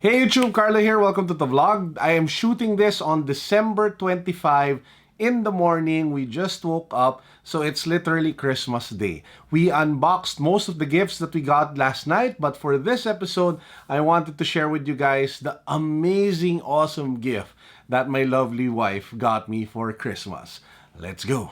Hey YouTube, Carlo here. Welcome to the vlog. I am shooting this on December 25 in the morning. We just woke up, so it's literally Christmas Day. We unboxed most of the gifts that we got last night, but for this episode, I wanted to share with you guys the amazing, awesome gift that my lovely wife got me for Christmas. Let's go.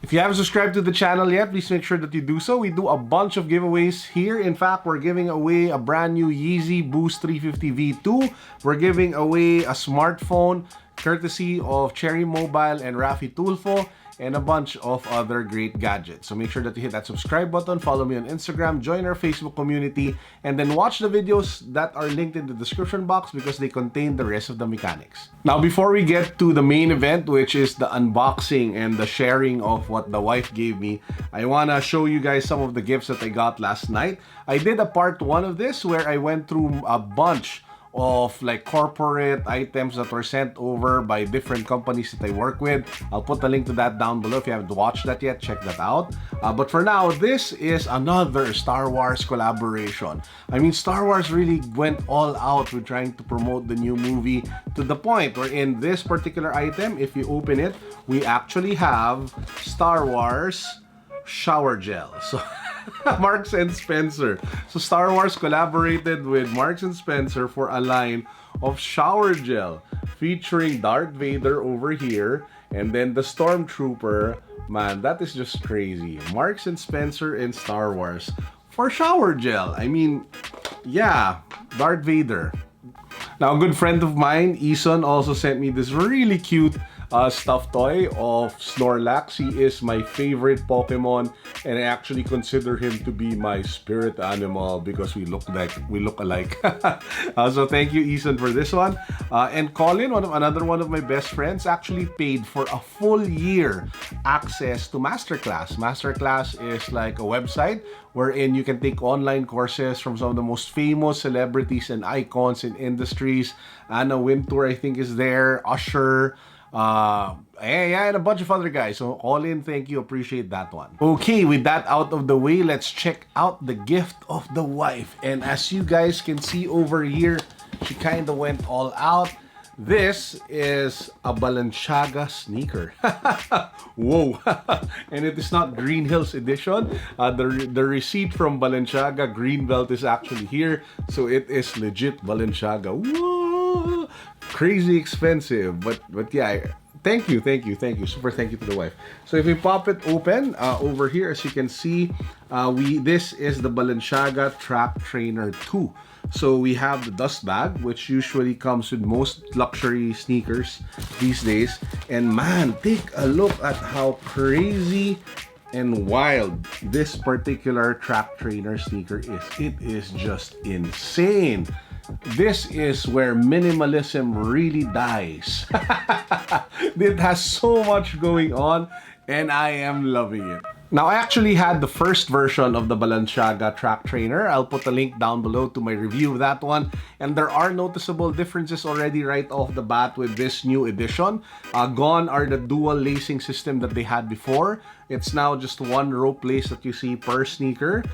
If you haven't subscribed to the channel yet, please make sure that you do so. We do a bunch of giveaways here. In fact, we're giving away a brand new Yeezy Boost 350 V2. We're giving away a smartphone courtesy of Cherry Mobile and Rafi Tulfo, and a bunch of other great gadgets. So make sure that you hit that subscribe button, follow me on Instagram, join our Facebook community, and then watch the videos that are linked in the description box because they contain the rest of the mechanics. Now, before we get to the main event, which is the unboxing and the sharing of what the wife gave me, I wanna show you guys some of the gifts that I got last night. I did a part 1 of this where I went through a bunch of like corporate items that were sent over by different companies that I work with. I'll put the link to that down below. If you haven't watched that yet, check that out. But for now, this is another Star Wars collaboration. I mean, Star Wars really went all out with trying to promote the new movie to the point where in this particular item, if you open it, we actually have Star Wars shower gel. So Marks and Spencer. So Star Wars collaborated with Marks and Spencer for a line of shower gel featuring Darth Vader over here and then the Stormtrooper. Man, that is just crazy. Marks and Spencer and Star Wars for shower gel. I mean, yeah, Darth Vader. Now, a good friend of mine, Eason, also sent me this really cute stuffed toy of Snorlax. He is my favorite Pokemon, and I actually consider him to be my spirit animal because we look alike. So thank you, Eason, for this one. And Colin, another one of my best friends, actually paid for a full year access to Masterclass. Masterclass is like a website wherein you can take online courses from some of the most famous celebrities and icons in industries. Anna Wintour, I think, is there. Usher. And a bunch of other guys. So all in, thank you, appreciate that one. Okay, with that out of the way, let's check out the gift of the wife. And as you guys can see over here, she kind of went all out. This is a Balenciaga sneaker. Whoa. And it is not Green Hills edition. The receipt from Balenciaga Greenbelt is actually here, so it is legit Balenciaga. Whoa. Crazy expensive, but yeah, thank you, super thank you to the wife. So if we pop it open, over here, as you can see, this is the Balenciaga Track.2 Trainer. So we have the dust bag, which usually comes with most luxury sneakers these days. And man, take a look at how crazy and wild this particular Track Trainer sneaker is. It is just insane. This is where minimalism really dies. It has so much going on, and I am loving it. Now, I actually had the first version of the Balenciaga Track Trainer. I'll put a link down below to my review of that one. And there are noticeable differences already right off the bat with this new edition. Gone are the dual lacing system that they had before. It's now just one rope lace that you see per sneaker.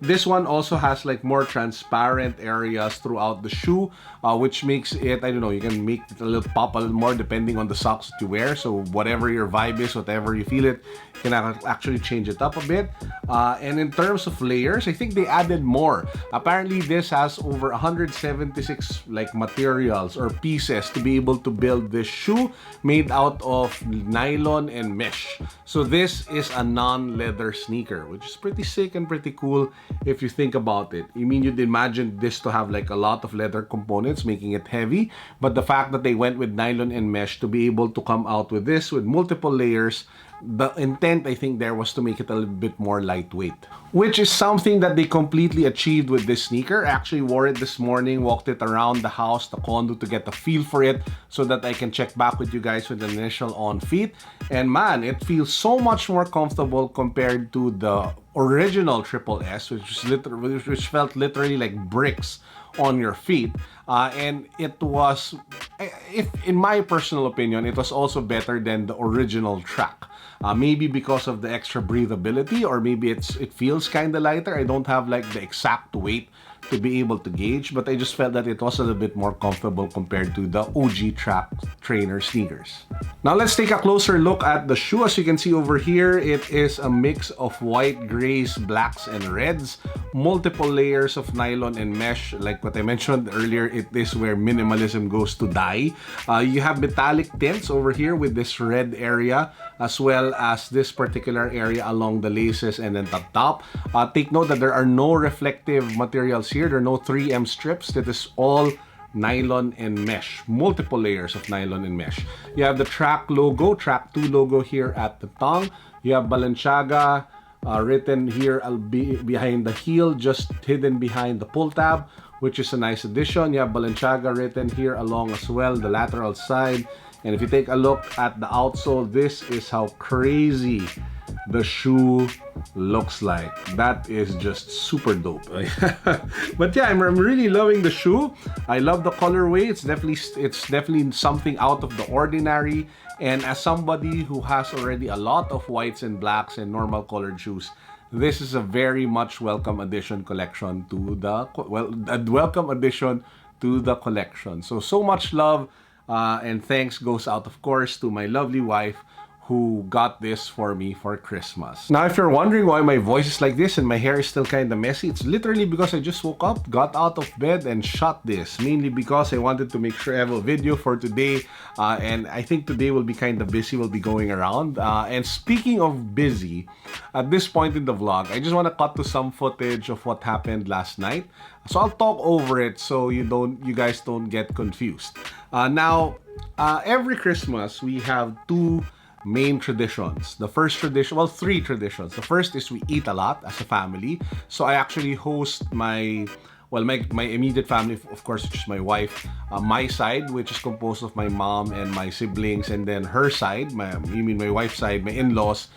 This one also has like more transparent areas throughout the shoe, which makes it, I don't know, you can make it a little pop a little more depending on the socks that you wear. So whatever your vibe is, whatever you feel it, you can actually change it up a bit. And in terms of layers, I think they added more. Apparently, this has over 176 like materials or pieces to be able to build this shoe made out of nylon and mesh. So this is a non-leather sneaker, which is pretty sick and pretty cool if you think about it. I mean, you'd imagine this to have like a lot of leather components, making it heavy, but the fact that they went with nylon and mesh to be able to come out with this with multiple layers, the intent, I think, there was to make it a little bit more lightweight, which is something that they completely achieved with this sneaker. I actually wore it this morning, walked it around the house, the condo, to get a feel for it so that I can check back with you guys with the initial on feet. And man, it feels so much more comfortable compared to the original Triple S, which felt literally like bricks on your feet. And it was, if in my personal opinion, it was also better than the original track. Maybe because of the extra breathability, or maybe it feels kind of lighter. I don't have like the exact weight to be able to gauge, but I just felt that it was a little bit more comfortable compared to the OG Track Trainer sneakers. Now let's take a closer look at the shoe. As you can see over here, it is a mix of white, grays, blacks, and reds. Multiple layers of nylon and mesh. Like what I mentioned earlier, it is where minimalism goes to die. You have metallic tints over here with this red area, as well as this particular area along the laces and then the top. Take note that there are no reflective materials here. There are no 3M strips. That is all nylon and mesh. Multiple layers of nylon and mesh. You have the Track logo, Track.2 logo here at the tongue. You have Balenciaga written here behind the heel, just hidden behind the pull tab, which is a nice addition. You have Balenciaga written here along as well, the lateral side. And if you take a look at the outsole, this is how crazy the shoe looks like. That is just super dope. But yeah, I'm really loving the shoe. I love the colorway. It's definitely something out of the ordinary. And as somebody who has already a lot of whites and blacks and normal colored shoes, this is a very much welcome addition collection to the welcome addition to the collection. So much love and thanks goes out, of course, to my lovely wife who got this for me for Christmas. Now, if you're wondering why my voice is like this and my hair is still kind of messy, it's literally because I just woke up, got out of bed, and shot this. Mainly because I wanted to make sure I have a video for today. And I think today will be kind of busy. We'll be going around. And speaking of busy, at this point in the vlog, I just want to cut to some footage of what happened last night. So I'll talk over it so you guys don't get confused. Now, every Christmas, we have two main traditions. The first tradition, well, three traditions. The first is we eat a lot as a family. So I actually host my immediate family, of course, which is my wife, my side, which is composed of my mom and my siblings, and then her side, my wife's side, my in-laws,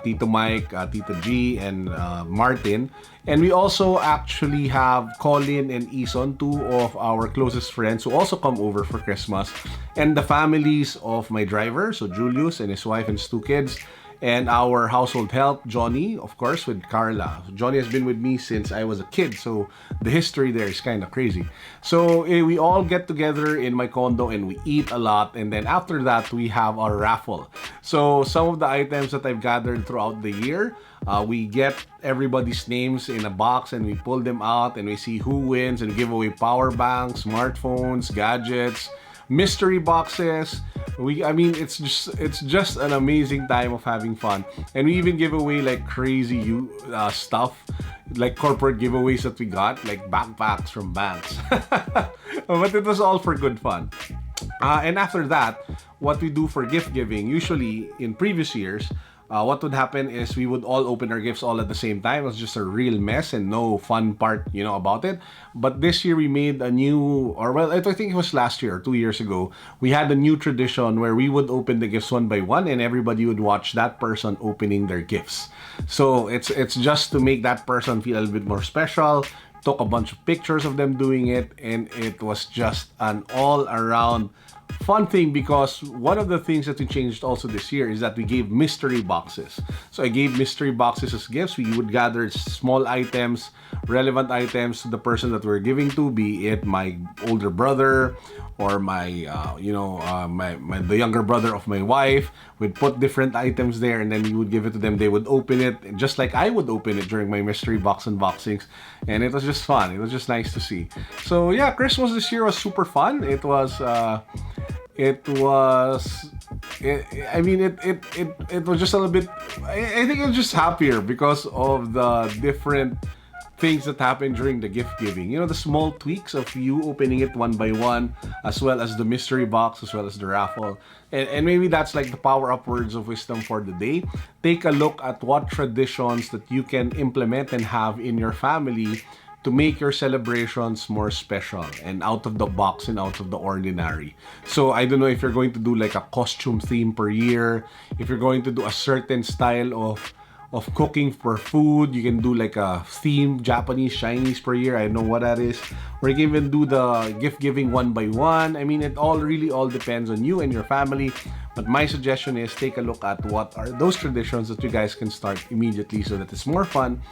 Tito Mike, Tito G, and Martin. And we also actually have Colin and Ison, two of our closest friends who also come over for Christmas, and the families of my driver, so Julius and his wife and his two kids, and our household help, Johnny, of course, with Carla. Johnny has been with me since I was a kid, so the history there is kind of crazy. So we all get together in my condo and we eat a lot, and then after that, we have our raffle. So some of the items that I've gathered throughout the year, we get everybody's names in a box and we pull them out and we see who wins and give away power banks, smartphones, gadgets, mystery boxes. It's just an amazing time of having fun, and we even give away like crazy stuff, like corporate giveaways that we got, like backpacks from banks. But it was all for good fun. And after that, what we do for gift giving, usually in previous years, what would happen is we would all open our gifts all at the same time. It was just a real mess and no fun part, about it. But this year we made a new, I think it was last year or 2 years ago, we had a new tradition where we would open the gifts one by one and everybody would watch that person opening their gifts. So it's just to make that person feel a little bit more special. Took a bunch of pictures of them doing it, and it was just an all-around fun thing, because one of the things that we changed also this year is that we gave mystery boxes. So I gave mystery boxes as gifts. We would gather small items, relevant items to the person that we're giving to, be it my older brother or the younger brother of my wife. We'd put different items there and then we would give it to them. They would open it just like I would open it during my mystery box unboxings, and it was just fun. It was just nice to see. So yeah, Christmas this year was super fun. It was just a little bit, I think it was just happier because of the different things that happen during the gift giving. The small tweaks of you opening it one by one, as well as the mystery box, as well as the raffle. And maybe that's like the power up words of wisdom for the day. Take a look at what traditions that you can implement and have in your family to make your celebrations more special and out of the box and out of the ordinary. So I don't know if you're going to do like a costume theme per year, if you're going to do a certain style of cooking for food. You can do like a theme Japanese Chinese per year. I don't know what that is. Or you can even do the gift giving one by one. I mean, it really all depends on you and your family. But my suggestion is take a look at what are those traditions that you guys can start immediately so that it's more fun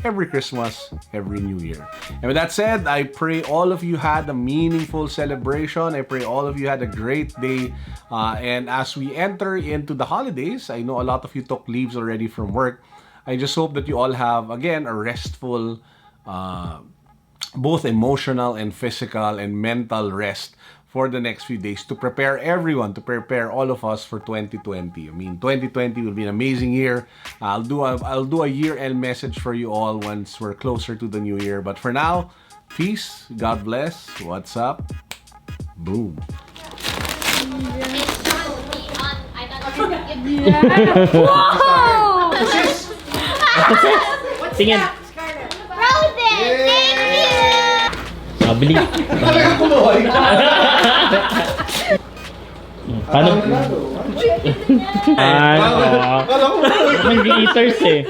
every Christmas, every New Year. And with that said, I pray all of you had a meaningful celebration. I pray all of you had a great day. And as we enter into the holidays, I know a lot of you took leaves already from work. I just hope that you all have, again, a restful, both emotional and physical and mental rest for the next few days to prepare everyone, to prepare all of us for 2020. I mean, 2020 will be an amazing year. I'll do a year-end message for you all once we're closer to the new year. But for now, peace, God bless, what's up, boom. Wow! Tingin. Frozen! Thank you! Mabili. Paano? Ay, may eaters eh.